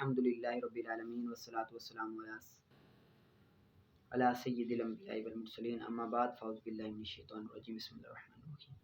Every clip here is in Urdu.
الحمدللہ رب العالمین والصلاة والسلام علی سید الانبیاء والمرسلین اما بعد فاعوذ باللہ من الشیطان الرجیم بسم اللہ الرحمن الرحیم۔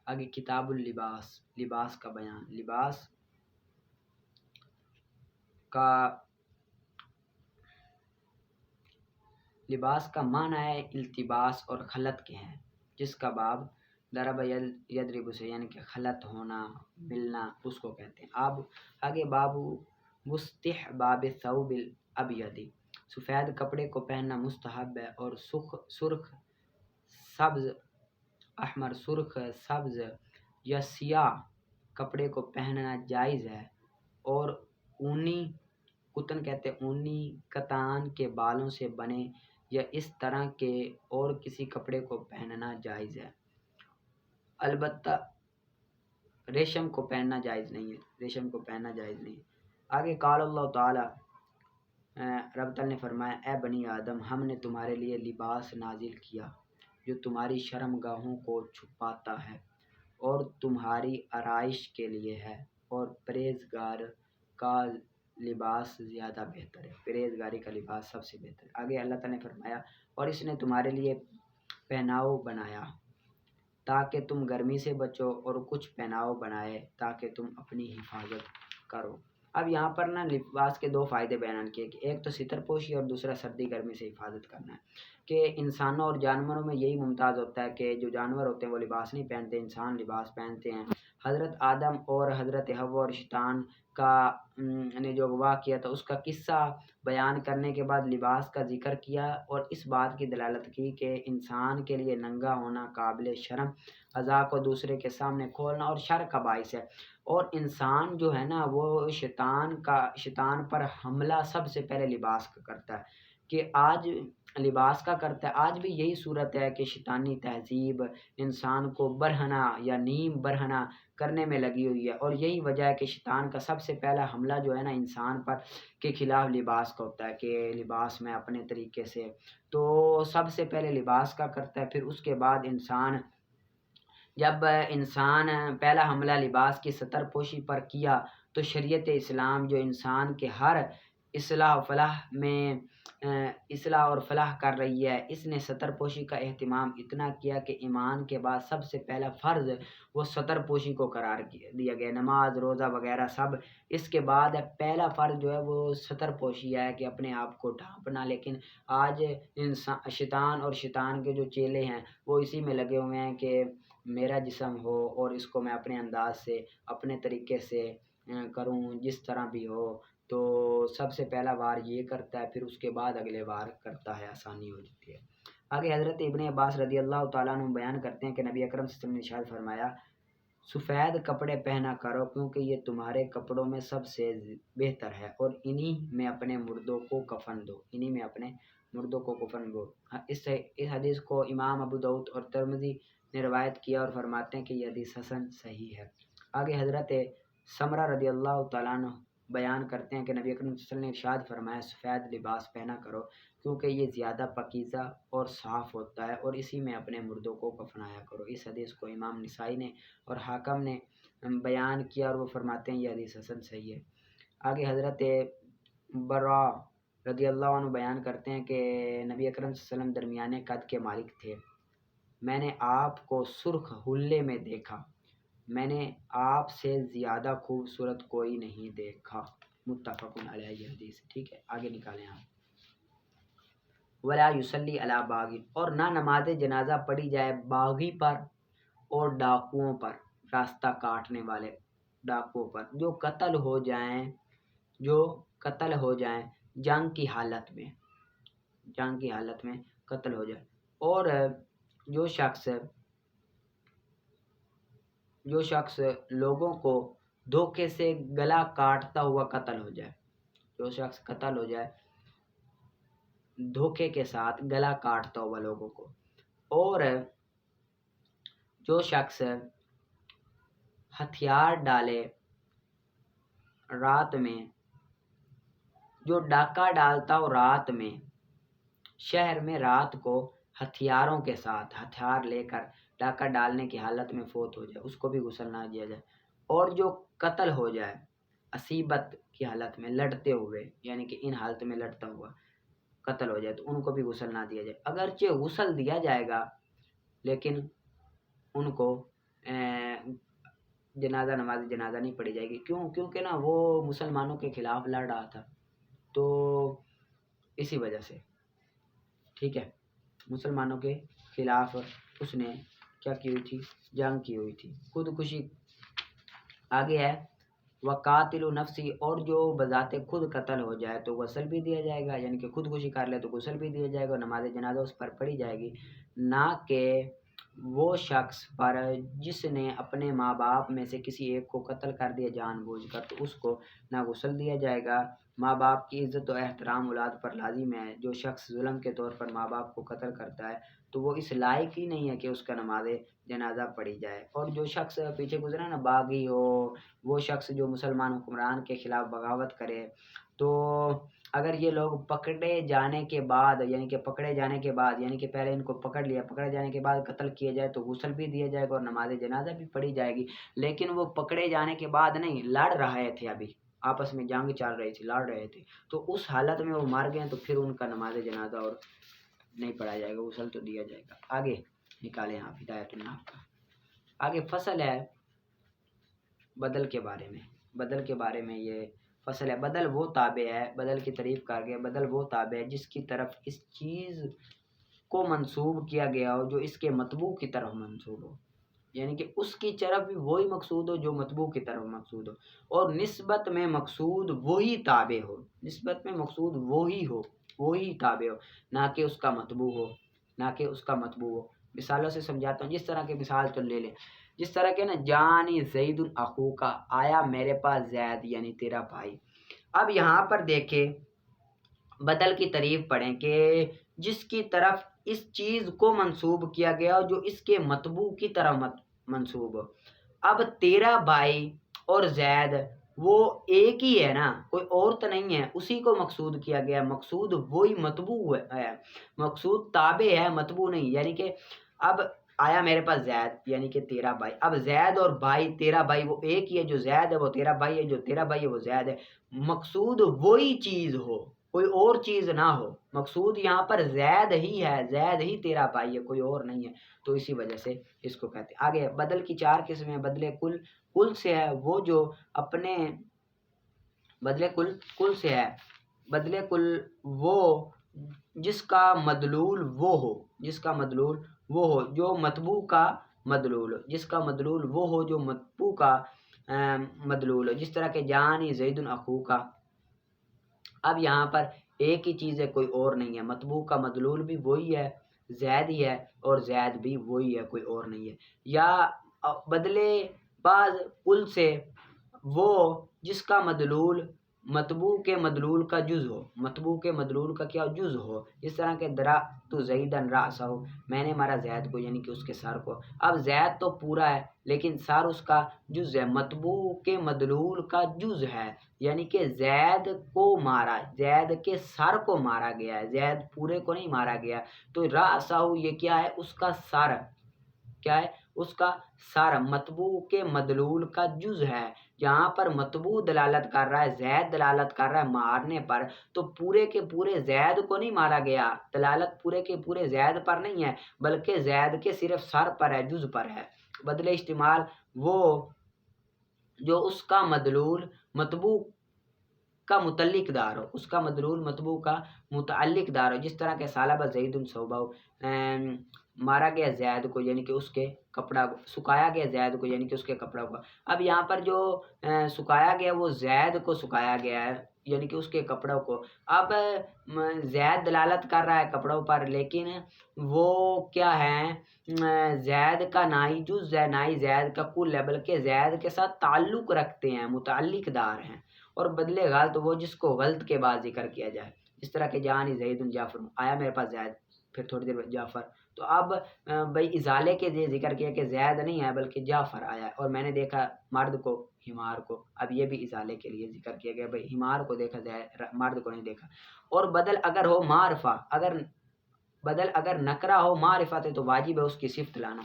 آگے کتاب اللباس، لباس کا بیان۔ لباس کا معنی ہے التباس اور خلط کے ہیں، جس کا باب ضرب یضرب سے یعنی کہ خلط ہونا، ملنا، اس کو کہتے ہیں۔ اب آگے باب مستحباب الثوب الابیض، سفید کپڑے کو پہننا مستحب ہے اور سرخ، سبز، احمر، سرخ، سبز یا سیاہ کپڑے کو پہننا جائز ہے، اور اونی، کتن کہتے ہیں اونی، کتان کے بالوں سے بنے یا اس طرح کے اور کسی کپڑے کو پہننا جائز ہے، البتہ ریشم کو پہننا جائز نہیں ہے، ریشم کو پہننا جائز نہیں ہے۔ آگے قال اللہ تعالی، رب تعالی نے فرمایا اے بنی آدم، ہم نے تمہارے لیے لباس نازل کیا جو تمہاری شرم گاہوں کو چھپاتا ہے اور تمہاری آرائش کے لیے ہے، اور پرہیزگار کا لباس زیادہ بہتر ہے، پرہیزگاری کا لباس سب سے بہتر ہے۔ آگے اللہ تعالی نے فرمایا اور اس نے تمہارے لیے پہناؤ بنایا تاکہ تم گرمی سے بچو، اور کچھ پہناؤ بنائے تاکہ تم اپنی حفاظت کرو۔ اب یہاں پر لباس کے دو فائدے بیان کیے کہ ایک تو ستر پوشی اور دوسرا سردی گرمی سے حفاظت کرنا ہے، کہ انسانوں اور جانوروں میں یہی ممتاز ہوتا ہے کہ جو جانور ہوتے ہیں وہ لباس نہیں پہنتے، انسان لباس پہنتے ہیں۔ حضرت آدم اور حضرت حوا اور شیطان کا نے جو اغوا کیا تھا اس کا قصہ بیان کرنے کے بعد لباس کا ذکر کیا اور اس بات کی دلالت کی کہ انسان کے لیے ننگا ہونا قابل شرم، اعضاء کو دوسرے کے سامنے کھولنا اور شر کا باعث ہے، اور انسان جو ہے نا وہ شیطان پر حملہ سب سے پہلے لباس کا کرتا ہے، کہ آج لباس کا کرتا ہے۔ آج بھی یہی صورت ہے کہ شیطانی تہذیب انسان کو برہنہ یا نیم برہنہ کرنے میں لگی ہوئی ہے، اور یہی وجہ ہے کہ شیطان کا سب سے پہلا حملہ جو ہے نا انسان پر کے خلاف لباس کا ہوتا ہے، کہ لباس میں اپنے طریقے سے تو سب سے پہلے لباس کا کرتا ہے، پھر اس کے بعد انسان، جب انسان پہلا حملہ لباس کی ستر پوشی پر کیا تو شریعت اسلام جو انسان کے ہر اصلاح اور فلاح کر رہی ہے، اس نے ستر پوشی کا اہتمام اتنا کیا کہ ایمان کے بعد سب سے پہلا فرض وہ ستر پوشی کو قرار دیا گیا، نماز، روزہ وغیرہ سب اس کے بعد ہے۔ پہلا فرض جو ہے وہ ستر پوشی ہے کہ اپنے آپ کو ڈھانپنا، لیکن آج شیطان اور شیطان کے جو چیلے ہیں وہ اسی میں لگے ہوئے ہیں کہ میرا جسم ہو اور اس کو میں اپنے انداز سے اپنے طریقے سے کروں، جس طرح بھی ہو، تو سب سے پہلا وار یہ کرتا ہے، پھر اس کے بعد اگلے وار کرتا ہے، آسانی ہو جاتی ہے۔ آگے حضرت ابن عباس رضی اللہ تعالیٰ عنہ بیان کرتے ہیں کہ نبی اکرم صلی اللہ علیہ وسلم نے ارشاد فرمایا سفید کپڑے پہنا کرو کیونکہ یہ تمہارے کپڑوں میں سب سے بہتر ہے، اور انہی میں اپنے مردوں کو کفن دو، انہی میں اپنے مردوں کو کفن دو۔ اس حدیث کو امام ابو داؤد اور ترمذی نے روایت کیا اور فرماتے ہیں کہ یہ حدیث حسن صحیح ہے۔ آگے حضرت سمرہ رضی اللہ تعالیٰ عنہ بیان کرتے ہیں کہ نبی اکرم صلی اللہ علیہ وسلم نے ارشاد فرمایا سفید لباس پہنا کرو کیونکہ یہ زیادہ پاکیزہ اور صاف ہوتا ہے، اور اسی میں اپنے مردوں کو کفنایا کرو۔ اس حدیث کو امام نسائی نے اور حاکم نے بیان کیا اور وہ فرماتے ہیں یہ حدیث حسن صحیح ہے۔ آگے حضرت برا رضی اللہ عنہ بیان کرتے ہیں کہ نبی اکرم صلی اللہ علیہ وسلم درمیانے قد کے مالک تھے، میں نے آپ کو سرخ حلے میں دیکھا، میں نے آپ سے زیادہ خوبصورت کوئی نہیں دیکھا، متفق علیہ یہ حدیث، ٹھیک ہے۔ آگے نکالیں آپ، ولا یصلی علی باغ، اور نہ نماز جنازہ پڑھی جائے باغی پر اور ڈاکوؤں پر، راستہ کاٹنے والے ڈاکوؤں پر، جو قتل ہو جائیں جنگ کی حالت میں قتل ہو جائے، اور جو شخص لوگوں کو دھوکے سے گلا کاٹتا ہوا قتل ہو جائے، جو شخص قتل ہو جائے دھوکے کے ساتھ گلا کاٹتا ہوا لوگوں کو، اور جو شخص ہتھیار ڈالے رات میں، جو ڈاکہ ڈالتا ہو رات میں شہر میں، رات کو ہتھیاروں کے ساتھ ہتھیار لے کر ڈاکہ ڈالنے کی حالت میں فوت ہو جائے، اس کو بھی غسل نہ دیا جائے، اور جو قتل ہو جائے اصیبت کی حالت میں لڑتے ہوئے، یعنی کہ ان حالت میں لڑتا ہوا قتل ہو جائے تو ان کو بھی غسل نہ دیا جائے۔ اگرچہ غسل دیا جائے گا لیکن ان کو جنازہ نماز جنازہ نہیں پڑھی جائے گی۔ کیونکہ نا وہ مسلمانوں کے خلاف لڑ رہا تھا، تو اسی وجہ سے ٹھیک ہے، مسلمانوں کے خلاف اس نے کیا کی ہوئی تھی؟ جنگ کی ہوئی تھی، خودکشی۔ آگے ہے وقاتل نفسی، اور جو بذات خود قتل ہو جائے تو غسل بھی دیا جائے گا، یعنی کہ خودکشی کر لے تو غسل بھی دیا جائے گا اور نماز جنازہ اس پر پڑھی جائے گی، نہ کہ وہ شخص پر جس نے اپنے ماں باپ میں سے کسی ایک کو قتل کر دیا جان بوجھ کر، تو اس کو نہ غسل دیا جائے گا۔ ماں باپ کی عزت و احترام اولاد پر لازم ہے۔ جو شخص ظلم کے طور پر ماں باپ کو قتل کرتا ہے تو وہ اس لائق ہی نہیں ہے کہ اس کا نماز جنازہ پڑھی جائے۔ اور جو شخص پیچھے گزرا نا باغی ہو، وہ شخص جو مسلمان حکمران کے خلاف بغاوت کرے، تو اگر یہ لوگ پکڑے جانے کے بعد یعنی کہ پہلے ان کو پکڑ لیا، پکڑے جانے کے بعد قتل کیا جائے تو غسل بھی دیا جائے گا اور نماز جنازہ بھی پڑھی جائے گی۔ لیکن وہ پکڑے جانے کے بعد نہیں، لڑ رہے تھے، ابھی آپس میں جنگ چل رہی تھی، لڑ رہے تھے، تو اس حالت میں وہ مر گئے تو پھر ان کا نماز جنازہ اور نہیں پڑھا جائے گا، غسل تو دیا جائے گا۔ آگے نکالیں آپ ہدایت الناف کا۔ آگے فصل ہے بدل کے بارے میں۔ بدل کے بارے میں یہ فصل ہے، بدل وہ تابع ہے، بدل کی تعریف کر گیا، بدل وہ تابع ہے جس کی طرف اس چیز کو منسوب کیا گیا ہو جو اس کے مطبوع کی طرف منسوب ہو، یعنی کہ اس کی طرف بھی وہی مقصود ہو جو مطبوع کی طرف مقصود ہو، اور نسبت میں مقصود وہی تابع ہو، نسبت میں مقصود وہی ہو، وہی تابع ہو، نہ کہ اس کا مطبوع ہو، نہ کہ اس کا مطبوع ہو۔ مثالوں سے سمجھاتا ہوں، جس طرح کی مثال تو لے لیں، جس طرح کہ نا جانی زید اخو کا، آیا میرے پاس زید یعنی تیرا بھائی۔ اب یہاں پر دیکھیں بدل کی تعریف پڑھیں کہ جس کی طرف اس چیز کو منسوب کیا گیا جو اس کے مطبوع کی طرف منسوب ہو۔ اب تیرا بھائی اور زید وہ ایک ہی ہے نا، کوئی اور تو نہیں ہے، اسی کو مقصود کیا گیا، مقصود وہی مطبوع ہے، مقصود تابع ہے، مطبوع نہیں۔ یعنی کہ اب آیا میرے پاس زید یعنی کہ تیرا بھائی، اب زید اور بھائی تیرا بھائی وہ ایک ہی ہے، جو زید ہے وہ تیرا بھائی ہے، جو تیرا بھائی ہے وہ زید ہے، مقصود وہی چیز ہو، کوئی اور چیز نہ ہو، مقصود یہاں پر زید ہی ہے، زید ہی تیرا بھائی ہے، کوئی اور نہیں ہے، تو اسی وجہ سے اس کو کہتے ہیں۔ آگے بدل کی 4 قسمیں، بدلے کل سے ہے وہ جو اپنے بدلے کل سے ہے، بدلے کل وہ جس کا مدلول وہ ہو، جس کا مدلول وہ ہو جو مطبوع کا مدلول ہو، جس کا مدلول وہ ہو جو مطبوع کا مدلول ہو، جس طرح کہ جانی زید اخو کا۔ اب یہاں پر ایک ہی چیز ہے، کوئی اور نہیں ہے، مطبوع کا مدلول بھی وہی ہے، زید ہی ہے، اور زید بھی وہی ہے، کوئی اور نہیں ہے۔ یا بدلے بعض کل سے وہ جس کا مدلول مطبوع کے مدلول کا جز ہو، مطبوع کے مدلول کا کیا جز ہو، اس طرح کہ درأت زیدن رأسہ، میں نے مارا زید کو یعنی کہ اس کے سر کو۔ اب زید تو پورا ہے لیکن سر اس کا جز ہے، مطبوع کے مدلول کا جز ہے، یعنی کہ زید کو مارا، زید کے سر کو مارا گیا ہے، زید پورے کو نہیں مارا گیا، تو رأسہ یہ کیا ہے، اس کا سر، کیا ہے، اس کا سر مطبوع کے مدلول کا جز ہے۔ یہاں پر مطبوع دلالت کر رہا ہے، زید دلالت کر رہا ہے مارنے پر، تو پورے کے پورے زید کو نہیں مارا گیا، دلالت پورے کے پورے زید پر نہیں ہے بلکہ زید کے صرف سر پر ہے، جز پر ہے۔ بدل استعمال وہ جو اس کا مدلول مطبوع کا متعلق دار ہو، اس کا مدلول مطبوع کا متعلق دار ہو، جس طرح کہ سالبہ زید صوبہ، مارا گیا زید کو یعنی کہ اس کے کپڑا کو، سکھایا گیا زید کو یعنی کہ اس کے کپڑا کو۔ اب یہاں پر جو سکھایا گیا وہ زید کو سکھایا گیا ہے یعنی کہ اس کے کپڑوں کو۔ اب زید دلالت کر رہا ہے کپڑوں پر، لیکن وہ کیا ہے، زید کا نہ ہی جز ہے نہ ہی زید کا کل ہے، بلکہ زید کے ساتھ تعلق رکھتے ہیں، متعلق دار ہیں۔ اور بدلے غلط وہ جس کو غلط کے بعد ذکر کیا جائے، اس طرح کہ جانی زید جعفر، آیا میرے پاس زید، پھر تھوڑی دیر بعد جعفر، تو اب بھائی ازالے کے لیے ذکر کیا کہ زید نہیں ہے بلکہ جعفر آیا ہے، اور میں نے دیکھا مرد کو ہمار کو، اب یہ بھی ازالے کے لیے ذکر کیا گیا، بھائی ہمار کو دیکھا مرد کو نہیں دیکھا۔ اور بدل اگر ہو معرفہ، بدل اگر نکرہ ہو معرفہ سے تو واجب ہے اس کی صفت لانا،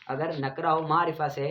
اگر نکرہ ہو معرفہ سے